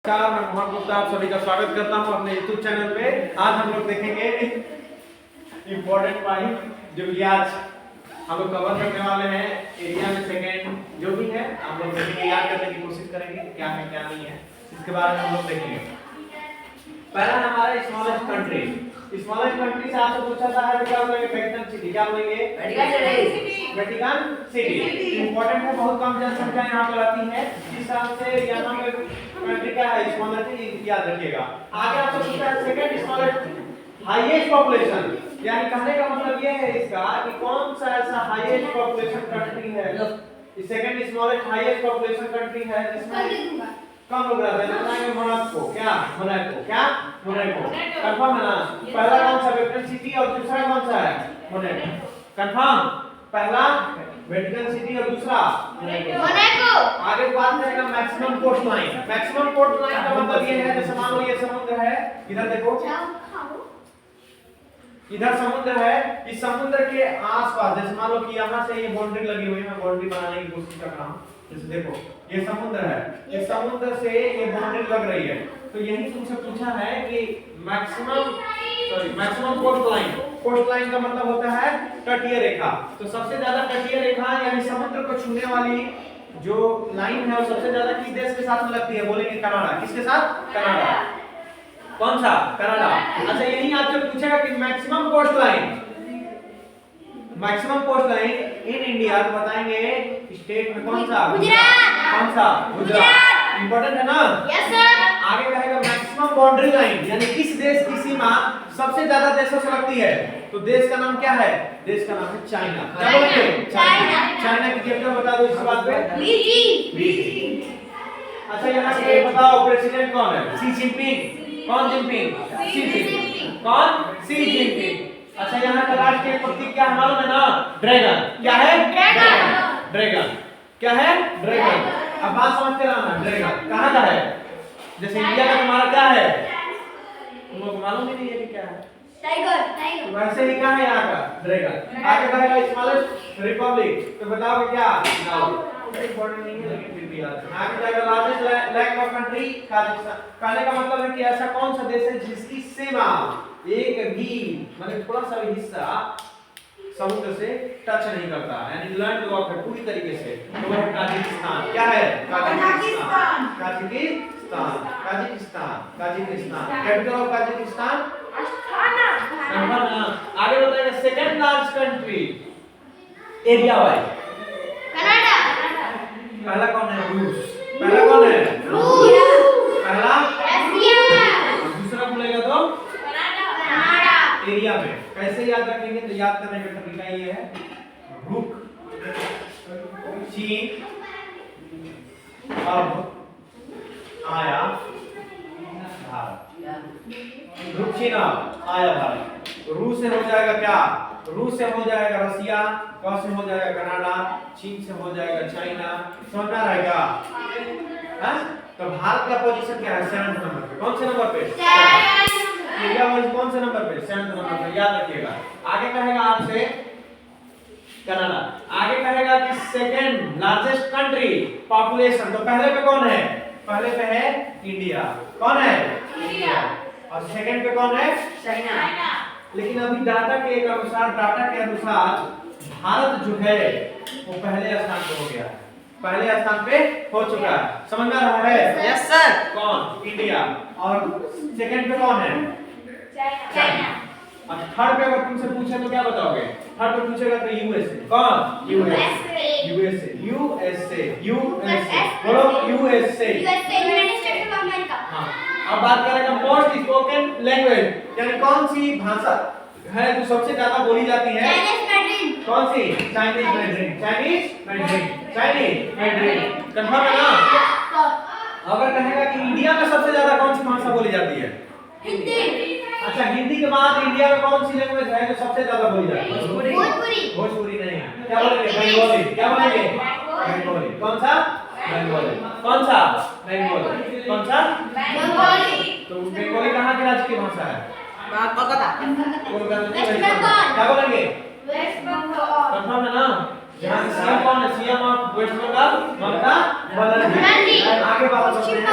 नमस्कार, मैं मोहन गुप्ता आप सभी का स्वागत करता हूं अपने YouTube चैनल पे। आज हम लोग देखेंगे इम्पोर्टेंट पॉइंट जो कि आज हम लोग कवर करने वाले हैं। एरिया में सेकंड जो भी है हम लोग देखेंगे, याद करने की कोशिश करेंगे क्या है क्या नहीं है, इसके बारे में हम लोग देखेंगे। पहला हमारा स्मॉलेस्ट कंट्री। स्मॉलेस्ट कंट्री से आपसे पूछा था है क्या बोलेंगे? Vatican city. क्या बोलेंगे? Vatican city. इंपॉर्टेंट है, बहुत कम जनसंख्या यहाँ पर आती है, इस हिसाब से यहाँ पे कंट्री का है स्मॉलेस्ट, याद रखिएगा। आगे आपसे पूछा है सेकंड स्मॉलेस्ट हाईएस्ट पॉपुलेशन, यानी कहने का मतलब ये है इसका कि कौन सा ऐसा हाईएस्ट पॉपुलेशन कंट्री है, second smallest highest population country है जिसमें कम लोग रहते हैं। बताएंगे मोनाको। क्या मोनाको? क्या मोनाको? कंफर्म है ना? पहला कौन सा वेटिकन सिटी और दूसरा कौन सा है? मोनाको। कंफर्म? पहला वेटिकन सिटी और दूसरा मोनाको। आगे बात करेंगे maximum coast line. Maximum coast line का मतलब ये है, जैसे मान लो ये समुद्र है, इधर देखो, इधर समुद्र है, इस समुद्र के आसपास जैसे मान लो कि यहाँ से ये बाउंड्री लगी हुई है, मैं बाउंड्री बनाने की कोशिश कर रहा हूँ। जैसे देखो ये समुद्र है, इस समुद्र से ये बाउंड्री लग रही है, तो यही तुमसे पूछा है कि मैक्सिमम कोस्ट लाइन का मतलब होता है तटीय रेखा। तो सबसे ज्यादा तटीय रेखा यानी समुद्र को छूने वाली जो लाइन है वो सबसे ज्यादा किस देश के साथ में लगती है? बोलेंगे कनाडा। किसके साथ? कनाडा। कौन सा? कनाडा। अच्छा, यही आपसे पूछेगा कि maximum coast line in India, तो बताएंगे स्टेट में कौन सा? गुजरात। कौन सा? गुजरात। इंपॉर्टेंट है ना? Yes sir. आगे कहेगा मैक्सिमम बाउंड्री लाइन, यानी किस देश की सीमा सबसे ज्यादा देशों से लगती है? तो देश का नाम क्या है? देश का नाम है चाइना। क्या बोलेंगे? चाइना। चाइना की कैपिटल बता दो इस बात पे। बीजिंग। अच्छा, यहाँ से बताओ प्रेसिडेंट कौन है? Xi Jinping. कौन जिनपिंग? Xi Jinping. कौन? Xi Jinping. अच्छा, यहाँ का राष्ट्रीय प्रतीक क्या है मालूम है ना? ड्रैगन। क्या है? ड्रैगन। क्या है? ड्रैगन। अब बात समझते रहना, ड्रैगन कहाँ का है? जैसे इंडिया का तुम्हारा क्या है? तुम लोग मालूम ही नहीं है कि क्या है? टाइगर। वैसे ही कहाँ है यहाँ का? ड्रैगन। आगे कहेगा स्मॉलेस्ट रिपब्लिक, तो बताओ क्या? इंपॉर्टेंट नहीं है लेकिन फिर भी याद है। आगे जाएगा largest land of country Kazakhstan. कहने का मतलब है कि ऐसा कौन सा देश है जिसकी सीमा एक भी मतलब थोड़ा सा भी हिस्सा समुद्र से टच नहीं करता, यानी लैंड लॉक है पूरी तरीके से, तो वह है काजाकिस्तान। क्या है? Kazakhstan. Kazakhstan. Kazakhstan. Kazakhstan. Capital of Kazakhstan Astana. आगे बताएगा second largest country area wise. Canada. पहला कौन है? रूस। पहला कौन है? रूस। पहला रशिया। दूसरा बोलेगा तो कनाडा। एरिया में कैसे याद रखेंगे? तो याद करने का तरीका ये है, रुक चीन अब आया भारत। रुक चीन अब आया भारत। रूस से हो जाएगा क्या? रूस से हो जाएगा रसिया, क से हो जाएगा कनाडा, चीन से हो जाएगा चाइना। समझना रहेगा? तो भारत का पोजीशन क्या है? 7 नंबर पे। कौन से नंबर पे? एरिया वाइज कौन से नंबर पे? 7 नंबर पे। याद रखिएगा। आगे कहेगा आपसे कनाडा। आगे कहेगा कि सेकंड लार्जेस्ट कंट्री पॉपुलेशन, तो पहले पे कौन है? पहले पे है इंडिया। कौन है? इंडिया। और सेकंड पे कौन है? चाइना। लेकिन अभी डाटा के अनुसार भारत जो है वो पहले स्थान पे हो गया है, पहले स्थान पे हो चुका है। समझ में आ रहा है? Yes sir. कौन? इंडिया। और सेकंड पे कौन है? चाइना। अब थर्ड पे अगर तुमसे पूछे तो क्या बताओगे? थर्ड पे पूछेगा तो यूएसए। कौन? यूएसए। बोलो यूएसए। हाँ। अब बात करेंगे मोस्ट स्पोकन लैंग्वेज, यानी कौन सी भाषा है जो सबसे ज्यादा बोली जाती है? कौन सी? Chinese mandarin. कंफर्म है ना? अगर कहेगा कि इंडिया में सबसे ज्यादा कौन सी भाषा बोली जाती है? हिंदी। अच्छा, हिंदी के बाद इंडिया में कौन सी लैंग्वेज है जो सबसे ज्यादा बोली जाती है? भोजपुरी नहीं। क्या बोलेंगे? बंगाली। क्या बोलेंगे? बंगाली। कौन सा? बंगाली। कौन सा? बंगाली। कौन सा? बंगाली। तो बंगाली कहाँ के राज्य की भाषा है? कोलकाता। क्या बोलेंगे? वेस्ट बंगाल। कंफर्म है ना? यहाँ सीएम कौन है? CM of waste Bengal Mamata Banerjee. आगे बात करते हैं।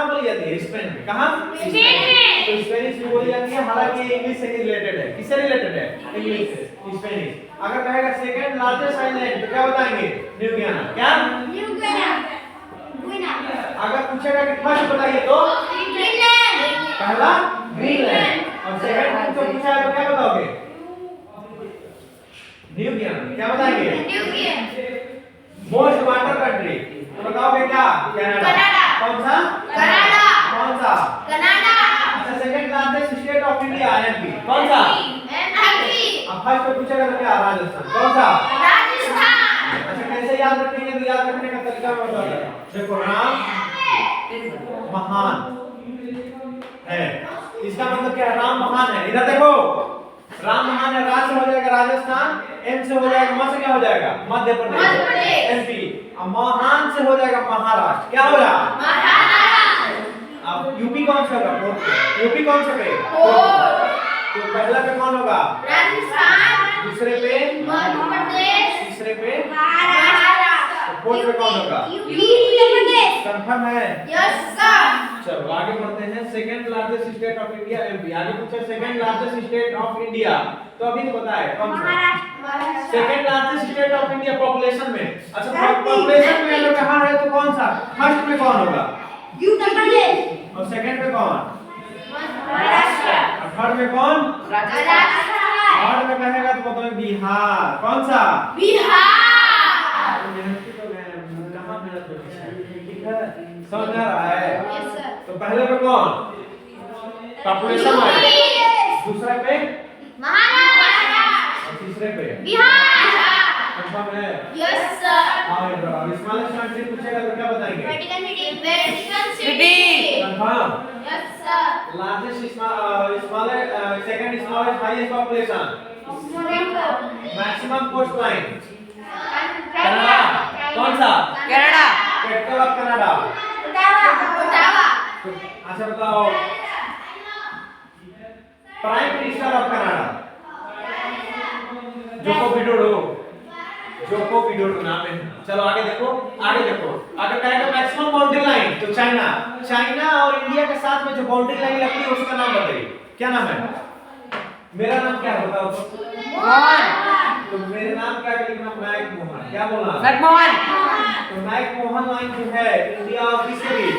कहाँ बोली जाती है? स्पेन में। कहाँ? स्पेन में। तो स्पेनिश भी बोली जाती है, हालांकि ये इंग्लिश से रिलेटेड है। किससे रिलेटेड है? इंग्लिश से। स्पेनिश। अगर कहेगा सेकंड लार्जेस्ट आइलैंड तो क्या बताएंगे? न्यू गियाना। क्या? न्यू गियाना। अगर पूछेगा कि फर्स्ट बताइए तो ग्रीनलैंड। पहला ग्रीनलैंड, और सेकंड जो पूछा है तो क्या बताओगे? न्यू गियाना। क्या बताएंगे? न्यू गियाना। मोस्ट वाटर कंट्री तो बताओगे क्या? कनाडा। कौन सा? कनाडा। कौन सा? कनाडा। अच्छा, second largest state of India MP. कौन सा? एमपी। अब फर्स्ट पे पूछेगा तो क्या? राजस्थान। कौन सा? राजस्थान। अच्छा, कैसे याद रखेंगे? तो याद रखने का तरीका मैं बता रहा हूं। देखो, राम महान है, इसका मतलब क्या है? राम महान है। इधर देखो, राम महान है, राज से हो जाएगा राजस्थान, एम से हो जाएगा, म से क्या हो जाएगा? मध्य प्रदेश, एमपी। अब महान से हो जाएगा महाराष्ट्र। क्या होगा? महाराष्ट्र। अब यूपी कौन सा होगा? यूपी कौन सा पे? तो पहला पे कौन होगा? राजस्थान। दूसरे पे मध्य प्रदेश। तीसरे पे महाराष्ट्र। फोर्थ पे कौन होगा? यूपी। उत्तर प्रदेश। कंफर्म है? Yes sir. चलो आगे बढ़ते हैं। Second largest state of India MP. आगे पूछा second largest state of India, तो अभी तो बताए कौन सा? Maharashtra. Second largest state of India population में। अच्छा, पॉपुलेशन में अगर कहां है तो कौन सा? फर्स्ट में कौन होगा? उत्तर प्रदेश। और सेकंड पे कौन? महाराष्ट्र। और थर्ड में कौन? राजस्थान। थर्ड में कहेगा तो बताओ बिहार। कौन सा? बिहार। कहां मेहनत होती है? ठीक है, समझ में आ रहा है? Yes sir. तो पहले पे कौन? Population wise. दूसरे पे? महाराष्ट्र। और तीसरे पे? बिहार। कंफर्म है? Yes sir. हाँ इधर स्मॉलेस्ट कंट्री पूछेगा तो क्या बताएंगे? Vatican City. Confirm. Yes sir. Largest smallest second smallest highest population, maximum coast line. Canada. कौन सा? Canada. Capital of Canada? Ottawa. अच्छा बताओ, prime minister of Canada? Joko Widodo. Joko Widodo नाम है। चलो आगे देखो, आगे देखो। अगर कहेगा मैक्सिमम बाउंड्री लाइन तो चाइना। चाइना और इंडिया के साथ में जो बाउंड्री लाइन लगती है उसका नाम बताइए। क्या नाम है? मेरा नाम क्या है बताओ तो? मोहन। तो मेरे नाम क्या है? लिखना मैक मोहन। क्या बोलना? मैक मोहन। तो मैक मोहन लाइन जो है इंडिया और किसके बीच?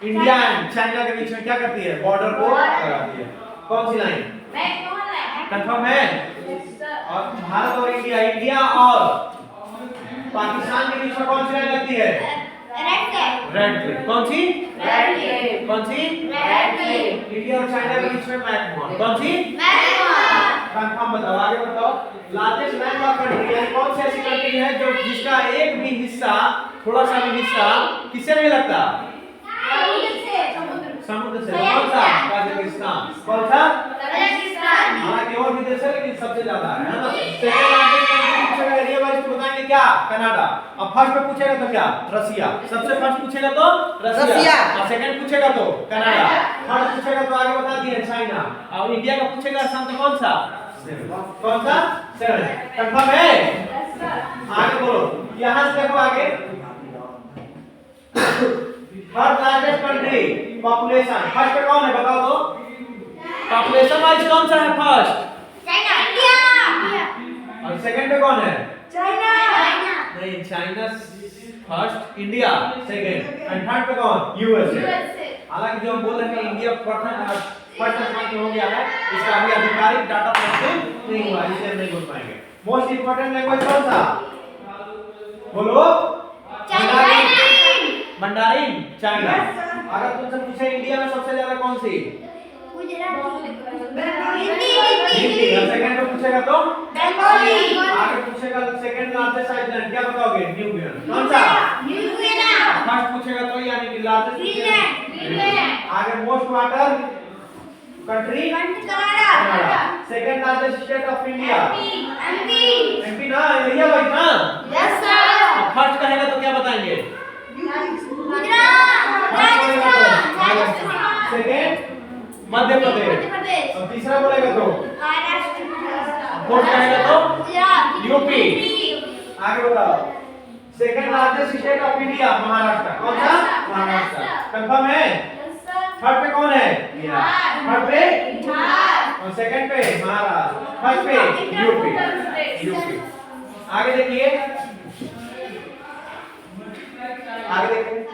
इंडिया एंड चाइना के बीच में क्या करती है? बॉर्डर को लगाती है। कौन सी line? McMahon line. Confirm है? Yes sir. और भारत और इंडिया, इंडिया और पाकिस्तान के बीच में कौन सी लाइन लगती है? Radcliffe. Radcliffe. कौन सी? Radcliffe. कौन सी? Radcliffe. इंडिया और चाइना के बीच में मैक मोहन। कौन सी? मैक मोहन। कंफर्म बताओ, आगे बताओ। लार्जेस्ट लैंडलॉक कंट्री यानी कौन सी ऐसी कंट्री है जो जिसका एक भी हिस्सा, थोड़ा सा भी हिस्सा किससे नहीं लगता? समुद्र से। कौन सा? कजाकिस्तान। कौन सा? कजाकिस्तान। हालांकि और भी देश है लेकिन सबसे ज्यादा है ना? सेकंड लार्जेस्ट कंट्री पूछेगा एरिया वाइज तो बताएंगे क्या? कनाडा। अब फर्स्ट पे पूछेगा तो क्या? रसिया। सबसे फर्स्ट पूछेगा तो रसिया। और सेकंड पूछेगा तो कनाडा। थर्ड पूछेगा तो आगे बता दिए चाइना। और इंडिया का पूछेगा स्थान तो कौन सा? कौन सा? 7। कंफर्म है? आगे बोलो, यहां से देखो आगे। Third largest country population, first पे कौन है बताओ तो? पॉपुलेशन वाइज कौन सा है फर्स्ट? चाइना। इंडिया। और सेकंड पे कौन है? चाइना। नहीं, China first, India second, and third पे कौन? यूएसए। हालांकि जो हम बोल रहे हैं इंडिया प्रथम फर्स्ट स्थान पे हो गया है, इसका अभी आधिकारिक डाटा प्रस्तुत नहीं हुआ, इसलिए नहीं बोल पाएंगे। मोस्ट इंपोर्टेंट लैंग्वेज कौन सा? बोलो। मंडारिन। चाइना। अगर तुमसे पूछे इंडिया में सबसे ज्यादा कौन सी? हिंदी। सेकंड पे पूछेगा तो बंगाली। आगे पूछेगा सेकंड लार्जेस्ट आइलैंड, क्या बताओगे? न्यू गियाना। कौन सा? न्यू गियाना। फर्स्ट पूछेगा तो यानी कि लार्जेस्ट ग्रीनलैंड। आगे most water country Canada. Second largest state of India MP. MP ना, एरिया वाइज ना। Yes sir. फर्स्ट कहेगा तो क्या बताएंगे? गुजरात। राजस्थान। सेकंड मध्य प्रदेश। और तीसरा बोलेगा तो महाराष्ट्र। फोर्थ कहेगा तो गुजरात। यूपी। आगे बताओ। Second largest state of India Maharashtra. कौन सा? महाराष्ट्र। कंफर्म है? थर्ड पे कौन है? बिहार। थर्ड पे और सेकंड पे महाराष्ट्र, फर्स्ट पे यूपी। आगे देखिए, आगे देखिए